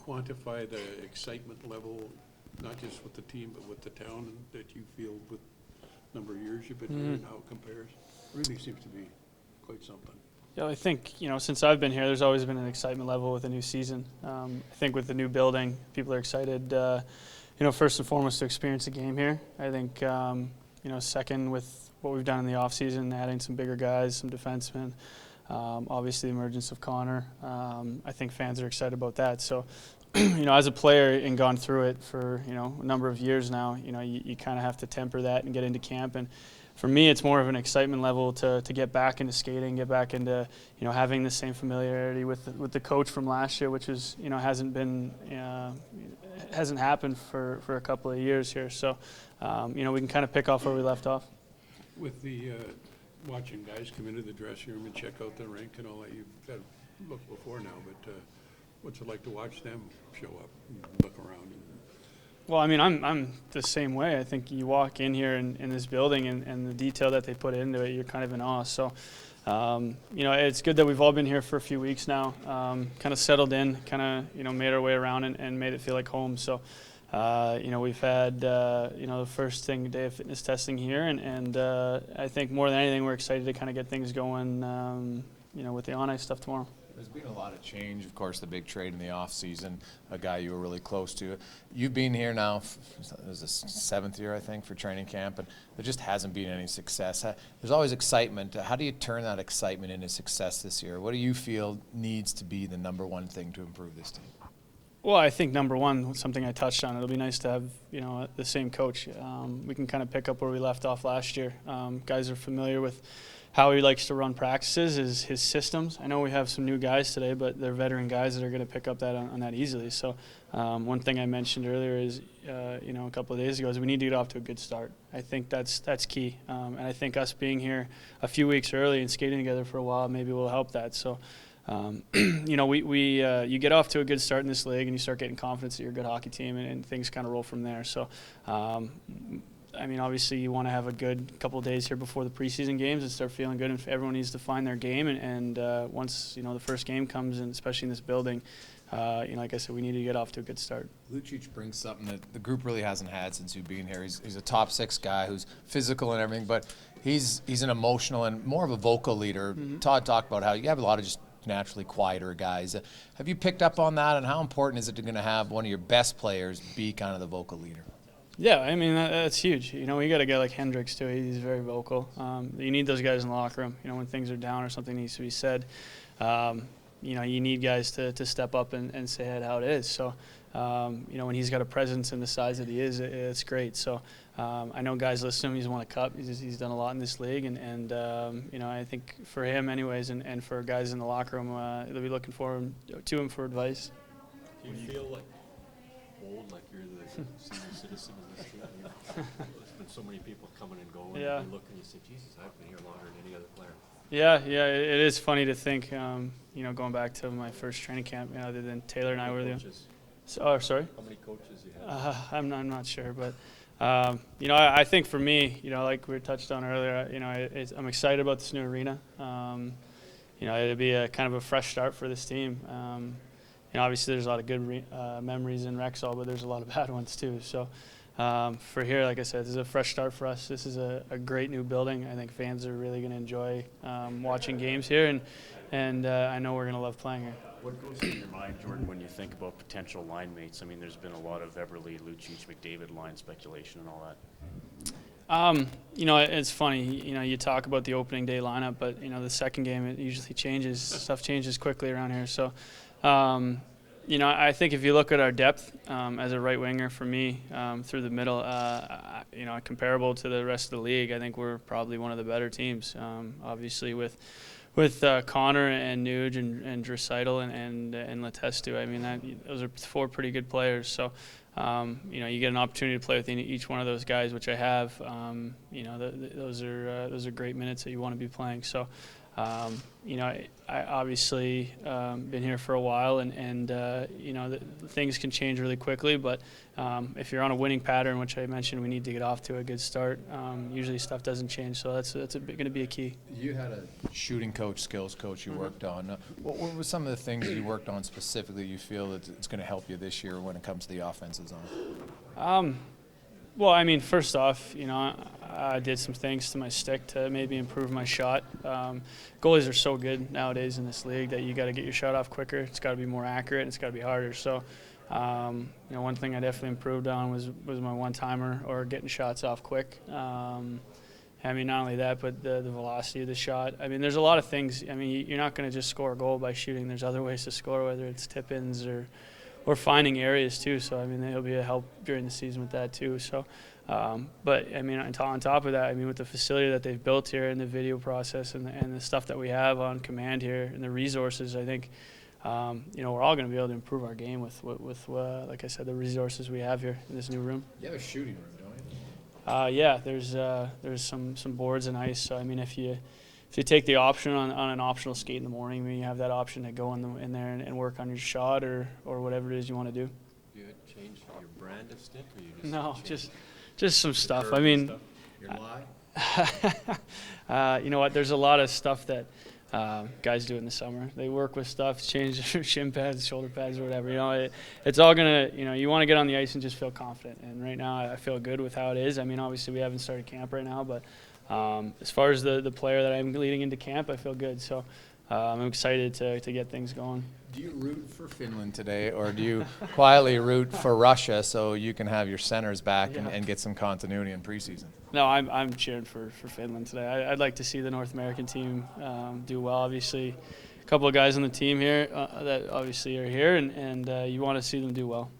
quantify the excitement level, not just with the team, but with the town that you feel with the number of years you've been here and how it compares? Really seems to be quite something. Yeah, I think, since I've been here, there's always been an excitement level with a new season. I think with the new building, people are excited, first and foremost to experience the game here. I think, second with what we've done in the offseason, adding some bigger guys, some defensemen, obviously the emergence of Connor. I think fans are excited about that. So, as a player and gone through it for, a number of years now, you kind of have to temper that and get into camp. And for me, it's more of an excitement level to get back into skating, get back into, having the same familiarity with the coach from last year, which is, hasn't happened for a couple of years here. So, we can kind of pick off where we left off. With the watching guys come into the dressing room and check out the rink and all that, you've had a look before now, but what's it like to watch them show up and look around? Well, I mean, I'm the same way. I think you walk in here in this building and the detail that they put into it, you're kind of in awe. So, it's good that we've all been here for a few weeks now, kind of settled in, kind of, made our way around and made it feel like home. So, we've had, the first day of fitness testing here, and I think more than anything, we're excited to kind of get things going, with the on-ice stuff tomorrow. There's been a lot of change, of course, the big trade in the offseason, a guy you were really close to. You've been here now, this is the 7th year, I think, for training camp, and there just hasn't been any success. There's always excitement. How do you turn that excitement into success this year? What do you feel needs to be the number one thing to improve this team? Well, I think number one, something I touched on, it'll be nice to have, the same coach. We can kind of pick up where we left off last year. Guys are familiar with how he likes to run practices, is his systems. I know we have some new guys today, but they're veteran guys that are going to pick up that on that easily. So one thing I mentioned earlier is, a couple of days ago, is we need to get off to a good start. I think that's key. And I think us being here a few weeks early and skating together for a while maybe will help that. So, you get off to a good start in this league and you start getting confidence that you're a good hockey team and things kind of roll from there. So, obviously you want to have a good couple of days here before the preseason games and start feeling good, and everyone needs to find their game. And once, the first game comes, and especially in this building, like I said, we need to get off to a good start. Lucic brings something that the group really hasn't had since you've been here. He's a top 6 guy who's physical and everything, but he's an emotional and more of a vocal leader. Mm-hmm. Todd talked about how you have a lot of just naturally quieter guys. Have you picked up on that, and how important is it to have one of your best players be kind of the vocal leader? Yeah, that's huge. You got a guy like Hendricks too. He's very vocal. You need those guys in the locker room. When things are down or something needs to be said, you need guys to step up and say it how it is. So, when he's got a presence and the size that he is, it's great. So, I know guys listen to him. He's won a cup. He's done a lot in this league, and I think for him, anyways, and for guys in the locker room, they'll be looking to him for advice. Do you feel like old, like you're the senior citizen of this team? There's been so many people coming and going. Yeah. And you look and you say, Jesus, I've been here longer than any other player. Yeah, it is funny to think, going back to my first training camp, other than Taylor and I were there. Sorry? How many coaches you have? I'm not sure, but, I think for me, like we touched on earlier, I'm excited about this new arena. It'll be a kind of a fresh start for this team. Obviously there's a lot of good memories in Rexall, but there's a lot of bad ones too. So for here, like I said, this is a fresh start for us. This is a great new building. I think fans are really going to enjoy watching games here, and I know we're going to love playing here. What goes through your mind, Jordan, when you think about potential line mates? There's been a lot of Eberle, Lucic, McDavid line speculation and all that. It's funny. You talk about the opening day lineup, but the second game it usually changes. Stuff changes quickly around here. So, I think if you look at our depth as a right winger, for me, through the middle, comparable to the rest of the league, I think we're probably one of the better teams. Obviously, with Connor and Nuge and Draisaitl and Letestu, those are 4 pretty good players. So, you get an opportunity to play with each one of those guys, which I have. Those are great minutes that you want to be playing. So, You know, I obviously been here for a while, and you know, things can change really quickly. But if you're on a winning pattern, which I mentioned, we need to get off to a good start. Usually, stuff doesn't change, so that's going to be a key. You had a shooting coach, skills coach you worked on. What were some of the things you worked on specifically you feel that it's going to help you this year when it comes to the offensive zone? Well, I mean, first off, you know, I did some things to my stick to maybe improve my shot. Goalies are so good nowadays in this league that you got to get your shot off quicker. It's got to be more accurate, and it's got to be harder. So, you know, one thing I definitely improved on was my one-timer or getting shots off quick. I mean, not only that, but the velocity of the shot. I mean, there's a lot of things. I mean, you're not going to just score a goal by shooting. There's other ways to score, whether it's tip-ins or finding areas too. So I mean, they'll be a help during the season with that too. So, but I mean, on top of that, I mean, with the facility that they've built here and the video process and the stuff that we have on command here and the resources, I think, you know, we're all going to be able to improve our game with like I said, the resources we have here in this new room. You have a shooting room, don't you? Yeah, there's some boards and ice. So I mean, if you take the option on an optional skate in the morning, I mean, you have that option to go in there and work on your shot or whatever it is you want to do. You had changed your brand of stick, or you just No, changed just some the stuff. curve I and mean, stuff? Your lie? you know what? There's a lot of stuff that guys do in the summer. They work with stuff, change their shin pads, shoulder pads, or whatever. You know, it's all gonna. You know, you want to get on the ice and just feel confident. And right now, I feel good with how it is. I mean, obviously, we haven't started camp right now, but as far as the player that I'm leading into camp, I feel good. So I'm excited to get things going. Do you root for Finland today, or do you quietly root for Russia so you can have your centers back and get some continuity in preseason? No, I'm cheering for Finland today. I'd like to see the North American team do well. Obviously, a couple of guys on the team here that obviously are here, and you want to see them do well.